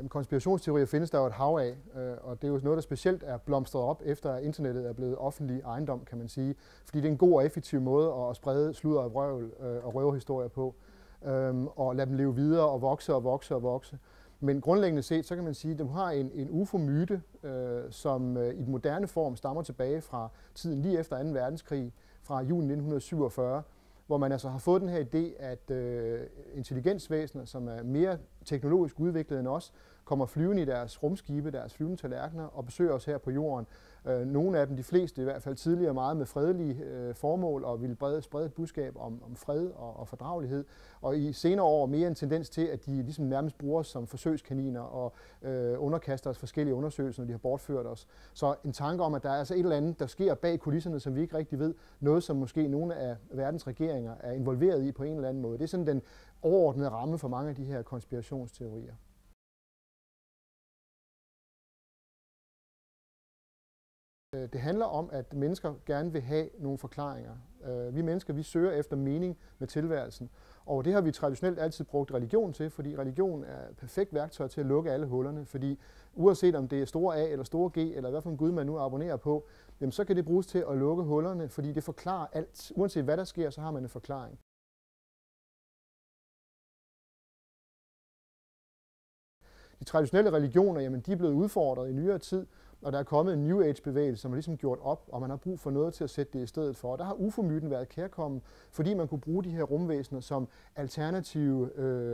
Konspirationsteorier findes der jo et hav af, og det er jo noget, der specielt er blomstret op, efter at internettet er blevet offentlig ejendom, kan man sige. Fordi det er en god og effektiv måde at sprede sludder og vrøvl og røverhistorier på, og lade dem leve videre og vokse og vokse og vokse. Men grundlæggende set, så kan man sige, at de har en UFO-myte, som i den moderne form stammer tilbage fra tiden lige efter 2. verdenskrig, fra juni 1947, hvor man altså har fået den her idé, at intelligensvæsener, som er mere teknologisk udviklet end os, kommer flyvende i deres rumskibe, deres flyvende tallerkener og besøger os her på jorden. Nogle af dem, de fleste i hvert fald tidligere, meget med fredelige formål og ville sprede et budskab om fred og fordragelighed. Og i senere år mere en tendens til, at de ligesom nærmest bruger os som forsøgskaniner og underkaster os forskellige undersøgelser, når de har bortført os. Så en tanke om, at der er altså et eller andet, der sker bag kulisserne, som vi ikke rigtig ved. Noget, som måske nogle af verdens regeringer er involveret i på en eller anden måde. Det er sådan den overordnede ramme for mange af de her konspirationsteorier. Det handler om, at mennesker gerne vil have nogle forklaringer. Vi mennesker, vi søger efter mening med tilværelsen, og det har vi traditionelt altid brugt religion til, fordi religion er et perfekt værktøj til at lukke alle hullerne, fordi uanset om det er store A eller store G, eller hvad for en Gud man nu abonnerer på, jamen så kan det bruges til at lukke hullerne, fordi det forklarer alt. Uanset hvad der sker, så har man en forklaring. De traditionelle religioner, jamen de er blevet udfordret i nyere tid, og der er kommet en New Age-bevægelse, som har ligesom gjort op, og man har brug for noget til at sætte det i stedet for. Og der har UFO-myten været kærkommen, fordi man kunne bruge de her rumvæsener som alternative,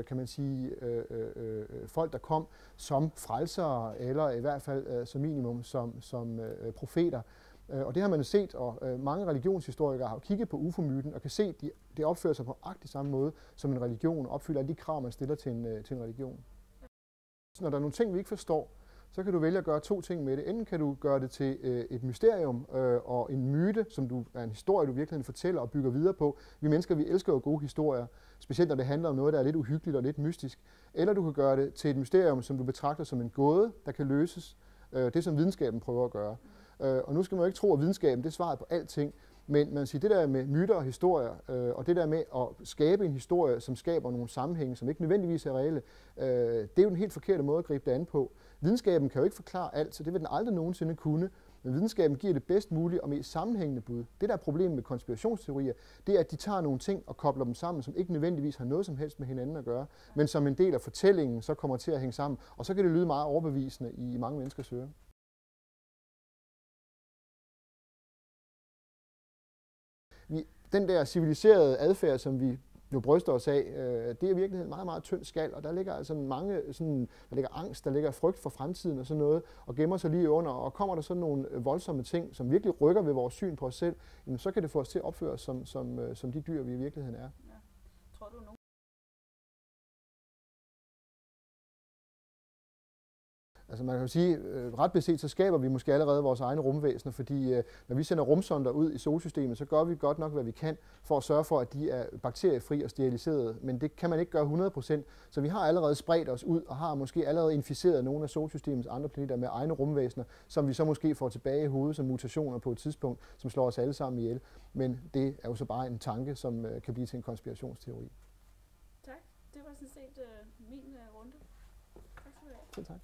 kan man sige, folk, der kom som frelsere, eller i hvert fald som minimum som profeter. Og det har man set, og mange religionshistorikere har kigget på UFO-myten og kan se, at det opfører sig på nøjagtig samme måde som en religion, og opfylder alle de krav, man stiller til en religion. Så når der er nogle ting, vi ikke forstår, så kan du vælge at gøre to ting med det. Enten kan du gøre det til et mysterium og en myte, som er en historie, du virkelig fortæller og bygger videre på. Vi mennesker, vi elsker jo gode historier, specielt når det handler om noget, der er lidt uhyggeligt og lidt mystisk. Eller du kan gøre det til et mysterium, som du betragter som en gåde, der kan løses. Det, som videnskaben prøver at gøre. Og nu skal man jo ikke tro, at videnskaben det er svaret på alting. Men man siger, det der med myter og historier, og det der med at skabe en historie, som skaber nogle sammenhænge, som ikke nødvendigvis er reelle, det er jo den helt forkerte måde at gribe det an på. Videnskaben kan jo ikke forklare alt, så det vil den aldrig nogensinde kunne. Men videnskaben giver det bedst mulige og mest sammenhængende bud. Det der er problemet med konspirationsteorier, det er, at de tager nogle ting og kobler dem sammen, som ikke nødvendigvis har noget som helst med hinanden at gøre, men som en del af fortællingen så kommer til at hænge sammen. Og så kan det lyde meget overbevisende i mange menneskers ører. Den der civiliserede adfærd, som vi jo bryster os af, det er i virkeligheden meget, meget tynd skal, og der ligger altså der ligger angst, der ligger frygt for fremtiden og sådan noget, og gemmer sig lige under, og kommer der sådan nogle voldsomme ting, som virkelig rykker ved vores syn på os selv, jamen, så kan det få os til at opføre os som de dyr, vi i virkeligheden er. Ja. Tror du Altså man kan jo sige, ret beset, så skaber vi måske allerede vores egne rumvæsener, fordi når vi sender rumsonder ud i solsystemet, så gør vi godt nok, hvad vi kan, for at sørge for, at de er bakteriefri og steriliserede. Men det kan man ikke gøre 100%, så vi har allerede spredt os ud og har måske allerede inficeret nogle af solsystemets andre planeter med egne rumvæsener, som vi så måske får tilbage i hovedet som mutationer på et tidspunkt, som slår os alle sammen ihjel. Men det er jo så bare en tanke, som kan blive til en konspirationsteori. Tak. Det var sådan set min runde. Tak skal du have. Selv tak.